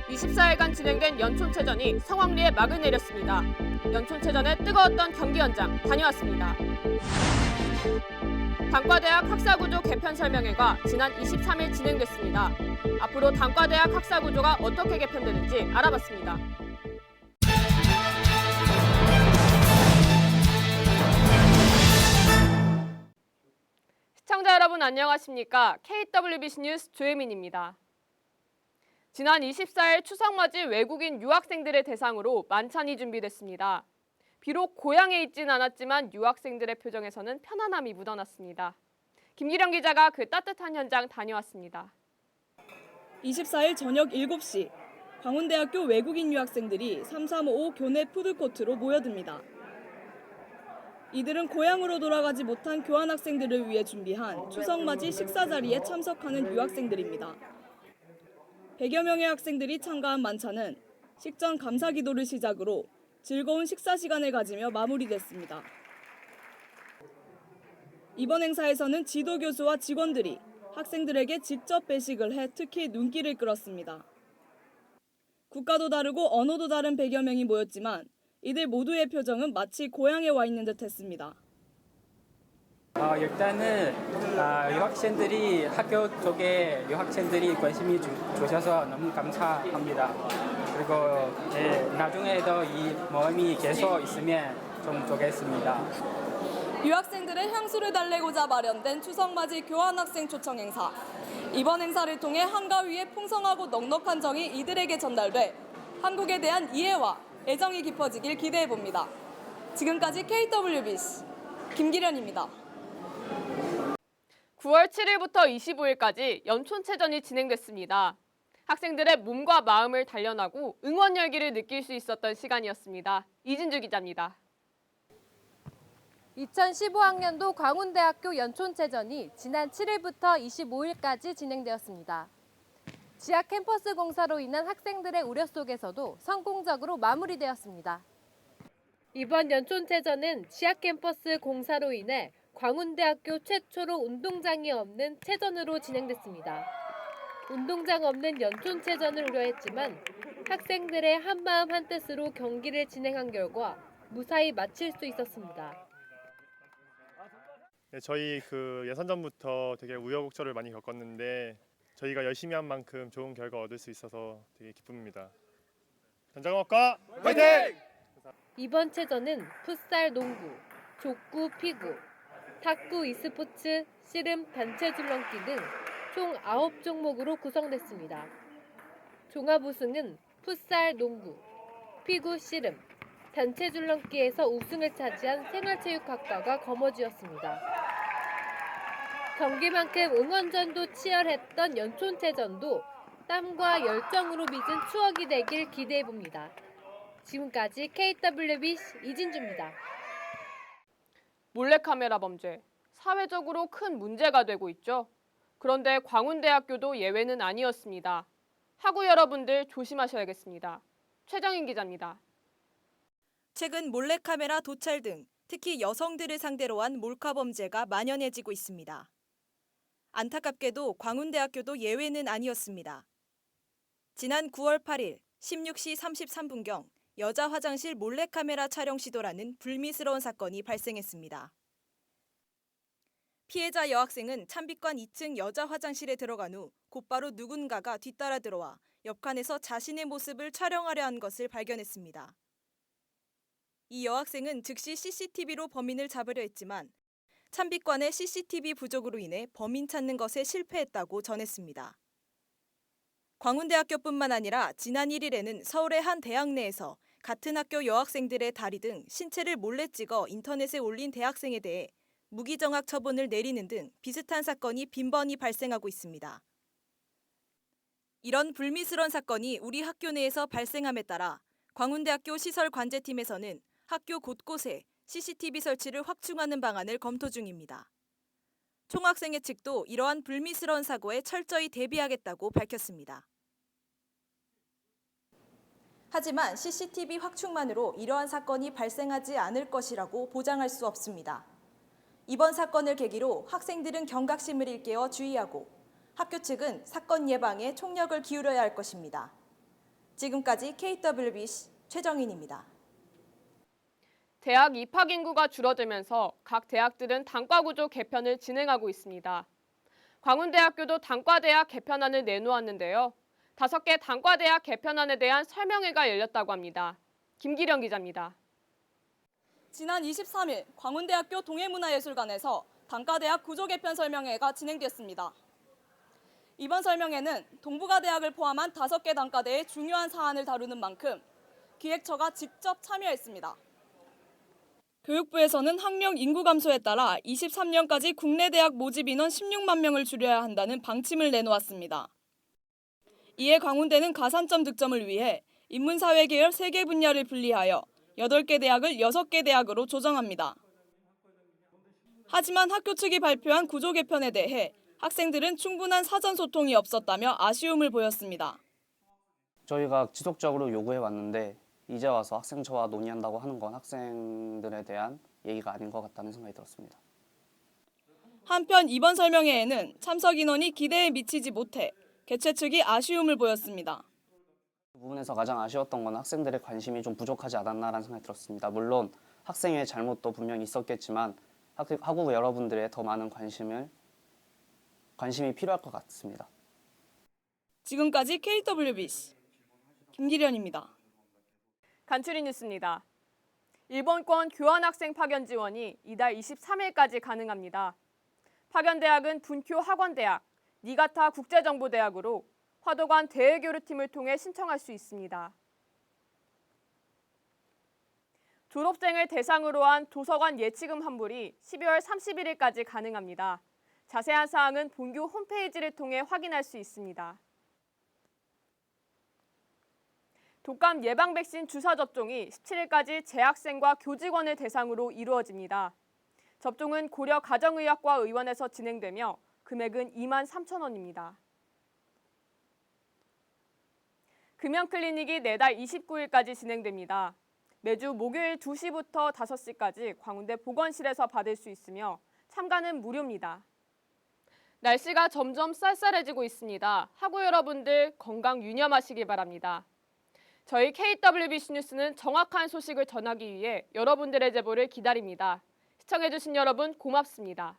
24일간 진행된 연촌체전이 성황리에 막을 내렸습니다. 연촌체전의 뜨거웠던 경기 현장 다녀왔습니다. 단과대학 학사구조 개편 설명회가 지난 23일 진행됐습니다. 앞으로 단과대학 학사구조가 어떻게 개편되는지 알아봤습니다. 시청자 여러분 안녕하십니까? KWBC 뉴스 조혜민입니다. 지난 24일 추석맞이 외국인 유학생들의 대상으로 만찬이 준비됐습니다. 비록 고향에 있진 않았지만 유학생들의 표정에서는 편안함이 묻어났습니다. 김기령 기자가 그 따뜻한 현장 다녀왔습니다. 24일 저녁 7시 광운대학교 외국인 유학생들이 335 교내 푸드코트로 모여듭니다. 이들은 고향으로 돌아가지 못한 교환학생들을 위해 준비한 추석맞이 식사 자리에 참석하는 유학생들입니다. 100여 명의 학생들이 참가한 만찬은 식전 감사 기도를 시작으로 즐거운 식사 시간을 가지며 마무리됐습니다. 이번 행사에서는 지도교수와 직원들이 학생들에게 직접 배식을 해 특히 눈길을 끌었습니다. 국가도 다르고 언어도 다른 100여 명이 모였지만 이들 모두의 표정은 마치 고향에 와 있는 듯했습니다. 일단은 유학생들이 학교 쪽에 유학생들이 관심이 주셔서 너무 감사합니다. 그리고 나중에도 이 모임이 계속 있으면 좀 좋겠습니다. 유학생들의 향수를 달래고자 마련된 추석맞이 교환학생 초청 행사. 이번 행사를 통해 한가위의 풍성하고 넉넉한 정이 이들에게 전달돼 한국에 대한 이해와 애정이 깊어지길 기대해봅니다. 지금까지 KWBC 김기련입니다. 9월 7일부터 25일까지 연촌체전이 진행됐습니다. 학생들의 몸과 마음을 단련하고 응원 열기를 느낄 수 있었던 시간이었습니다. 이진주 기자입니다. 2015학년도 광운대학교 연촌체전이 지난 7일부터 25일까지 진행되었습니다. 지하 캠퍼스 공사로 인한 학생들의 우려 속에서도 성공적으로 마무리되었습니다. 이번 연촌체전은 지하 캠퍼스 공사로 인해 광운대학교 최초로 운동장이 없는 체전으로 진행됐습니다. 운동장 없는 연촌체전을 우려했지만 학생들의 한마음 한뜻으로 경기를 진행한 결과 무사히 마칠 수 있었습니다. 네, 저희 예선전부터 되게 우여곡절을 많이 겪었는데 저희가 열심히 한 만큼 좋은 결과 얻을 수 있어서 되게 기쁩니다. 전장학과 화이팅! 이번 체전은 풋살 농구, 족구 피구, 탁구 e스포츠, 씨름 단체 줄넘기 등 총 9종목으로 구성됐습니다. 종합 우승은 풋살 농구, 피구 씨름, 단체 줄넘기에서 우승을 차지한 생활체육학과가 거머쥐었습니다. 경기만큼 응원전도 치열했던 연촌체전도 땀과 열정으로 빚은 추억이 되길 기대해봅니다. 지금까지 KWBC 이진주입니다. 몰래카메라 범죄, 사회적으로 큰 문제가 되고 있죠. 그런데 광운대학교도 예외는 아니었습니다. 학우 여러분들 조심하셔야겠습니다. 최정인 기자입니다. 최근 몰래카메라 도찰 등 특히 여성들을 상대로 한 몰카 범죄가 만연해지고 있습니다. 안타깝게도 광운대학교도 예외는 아니었습니다. 지난 9월 8일 16시 33분경 여자 화장실 몰래카메라 촬영 시도라는 불미스러운 사건이 발생했습니다. 피해자 여학생은 찬빛관 2층 여자 화장실에 들어간 후 곧바로 누군가가 뒤따라 들어와 옆칸에서 자신의 모습을 촬영하려 한 것을 발견했습니다. 이 여학생은 즉시 CCTV로 범인을 잡으려 했지만 찬빛관의 CCTV 부족으로 인해 범인 찾는 것에 실패했다고 전했습니다. 광운대학교뿐만 아니라 지난 1일에는 서울의 한 대학 내에서 같은 학교 여학생들의 다리 등 신체를 몰래 찍어 인터넷에 올린 대학생에 대해 무기정학 처분을 내리는 등 비슷한 사건이 빈번히 발생하고 있습니다. 이런 불미스러운 사건이 우리 학교 내에서 발생함에 따라 광운대학교 시설관제팀에서는 학교 곳곳에 CCTV 설치를 확충하는 방안을 검토 중입니다. 총학생회 측도 이러한 불미스러운 사고에 철저히 대비하겠다고 밝혔습니다. 하지만 CCTV 확충만으로 이러한 사건이 발생하지 않을 것이라고 보장할 수 없습니다. 이번 사건을 계기로 학생들은 경각심을 일깨워 주의하고 학교 측은 사건 예방에 총력을 기울여야 할 것입니다. 지금까지 KWBC 최정인입니다. 대학 입학 인구가 줄어들면서 각 대학들은 단과 구조 개편을 진행하고 있습니다. 광운대학교도 단과대학 개편안을 내놓았는데요. 5개 단과대학 개편안에 대한 설명회가 열렸다고 합니다. 김기령 기자입니다. 지난 23일 광운대학교 동해문화예술관에서 단과대학 구조 개편 설명회가 진행됐습니다. 이번 설명회는 동북아대학을 포함한 5개 단과대의 중요한 사안을 다루는 만큼 기획처가 직접 참여했습니다. 교육부에서는 학령 인구 감소에 따라 23년까지 국내 대학 모집 인원 16만 명을 줄여야 한다는 방침을 내놓았습니다. 이에 광운대는 가산점 득점을 위해 인문사회 계열 3개 분야를 분리하여 8개 대학을 6개 대학으로 조정합니다. 하지만 학교 측이 발표한 구조 개편에 대해 학생들은 충분한 사전 소통이 없었다며 아쉬움을 보였습니다. 저희가 지속적으로 요구해 왔는데 이제 와서 학생처와 논의한다고 하는 건 학생들에 대한 얘기가 아닌 것 같다는 생각이 들었습니다. 한편 이번 설명회에는 참석 인원이 기대에 미치지 못해 개최 측이 아쉬움을 보였습니다. 그 부분에서 가장 아쉬웠던 건 학생들의 관심이 좀 부족하지 않았나라는 생각이 들었습니다. 물론 학생의 잘못도 분명히 있었겠지만 학우부 여러분들의 더 많은 관심이 필요할 것 같습니다. 지금까지 KWBC 김기련입니다. 간추린 뉴스입니다. 일본권 교환학생 파견 지원이 이달 23일까지 가능합니다. 파견대학은 분쿄 학원대학, 니가타 국제정보대학으로 화도관 대외교류팀을 통해 신청할 수 있습니다. 졸업생을 대상으로 한 도서관 예치금 환불이 12월 31일까지 가능합니다. 자세한 사항은 본교 홈페이지를 통해 확인할 수 있습니다. 독감 예방 백신 주사 접종이 17일까지 재학생과 교직원을 대상으로 이루어집니다. 접종은 고려 가정의학과 의원에서 진행되며 금액은 23,000원입니다. 금연클리닉이 내달 29일까지 진행됩니다. 매주 목요일 2시부터 5시까지 광운대 보건실에서 받을 수 있으며 참가는 무료입니다. 날씨가 점점 쌀쌀해지고 있습니다. 학우 여러분들 건강 유념하시기 바랍니다. 저희 KWBC 뉴스는 정확한 소식을 전하기 위해 여러분들의 제보를 기다립니다. 시청해주신 여러분 고맙습니다.